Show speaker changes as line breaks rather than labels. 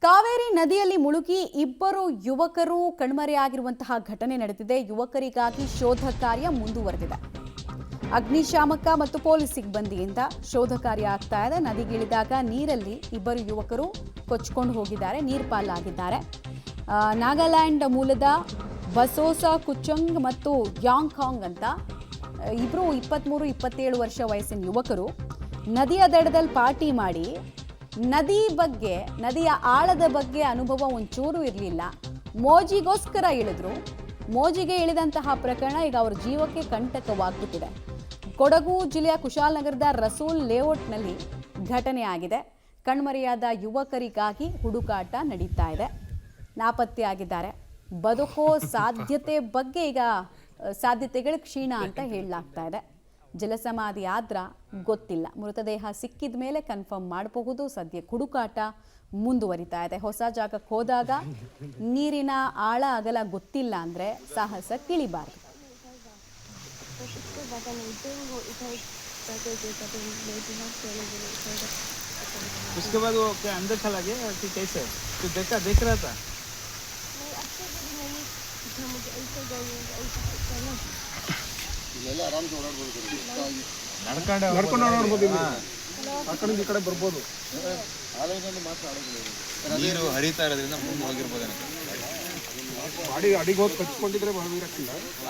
ಕಾವೇರಿ ನದಿಯಲ್ಲಿ ಮುಳುಗಿ ಇಬ್ಬರು ಯುವಕರು ಕಣ್ಮರೆಯಾಗಿರುವಂತಹ ಘಟನೆ ನಡೆದಿದೆ. ಯುವಕರಿಗಾಗಿ ಶೋಧ ಕಾರ್ಯ ಮುಂದುವರೆದಿದೆ. ಅಗ್ನಿಶಾಮಕ ಮತ್ತು ಪೊಲೀಸ್ ಸಿಬ್ಬಂದಿಯಿಂದ ಶೋಧ ಕಾರ್ಯ ಆಗ್ತಾ ಇದೆ. ನದಿಗಿಳಿದಾಗ ನೀರಲ್ಲಿ ಇಬ್ಬರು ಯುವಕರು ಕೊಚ್ಚಿಕೊಂಡು ಹೋಗಿದ್ದಾರೆ, ನೀರ್ಪಾಲಾಗಿದ್ದಾರೆ. ನಾಗಾಲ್ಯಾಂಡ್ ಮೂಲದ ಬಸೋಸ ಕುಚಂಗ್ ಮತ್ತು ಯಾಂಗ್ಕಾಂಗ್ ಅಂತ ಇಬ್ಬರು 23-27 ವರ್ಷ ವಯಸ್ಸಿನ ಯುವಕರು ನದಿಯ ದಡದಲ್ಲಿ ಪಾರ್ಟಿ ಮಾಡಿ ನದಿಯ ಆಳದ ಬಗ್ಗೆ ಅನುಭವ ಒಂಚೂರು ಇರಲಿಲ್ಲ. ಮೋಜಿಗೋಸ್ಕರ ಇಳಿದ್ರು. ಮೋಜಿಗೆ ಇಳಿದಂತಹ ಪ್ರಕರಣ ಈಗ ಅವರ ಜೀವಕ್ಕೆ ಕಂಟಕವಾಗುತ್ತಿದೆ. ಕೊಡಗು ಜಿಲ್ಲೆಯ ಕುಶಾಲನಗರದ ರಸೂಲ್ ಲೇಔಟ್ನಲ್ಲಿ ಘಟನೆ ಆಗಿದೆ. ಕಣ್ಮರೆಯಾದ ಯುವಕರಿಗಾಗಿ ಹುಡುಕಾಟ ನಡೀತಾ ಇದೆ. ನಾಪತ್ತೆಯಾಗಿದ್ದಾರೆ. ಬದುಕೋ ಸಾಧ್ಯತೆ ಬಗ್ಗೆ ಈಗ ಸಾಧ್ಯತೆಗಳು ಕ್ಷೀಣ ಅಂತ ಹೇಳಲಾಗ್ತಾ ಇದೆ. ಜಲಸಮಾಧಿ ಆದ್ರ ಗೊತ್ತಿಲ್ಲ. ಮೃತದೇಹ ಸಿಕ್ಕಿದ ಮೇಲೆ ಕನ್ಫರ್ಮ್ ಮಾಡಬಹುದು. ಸದ್ಯ ಹುಡುಕಾಟ ಮುಂದುವರಿತಾ ಇದೆ. ಹೊಸ ಜಾಗಕ್ಕೆ ಹೋದಾಗ ನೀರಿನ ಆಳ ಅಗಲ ಗೊತ್ತಿಲ್ಲ ಅಂದ್ರೆ ಸಾಹಸಕ್ಕಿಳಿಬಾರದು.
उसके बाद वो क्या अंदर चला गया कि कैसे? तो देख रहा था।
ನಡ್ಕೊಂಡು ನೋಡ್ಬೋದು. ಆ ಕಡೆ ಈ ಕಡೆ ಬರ್ಬೋದು.
ನೀರು ಹರಿತಾ ಇರೋದ್ರಿಂದ ಮುಂದೆ ಹೋಗಿರ್ಬೋದು.
ಅಡಿಗೆ ಹೋಗಿ ಕಚ್ಕೊಂಡಿದ್ರೆ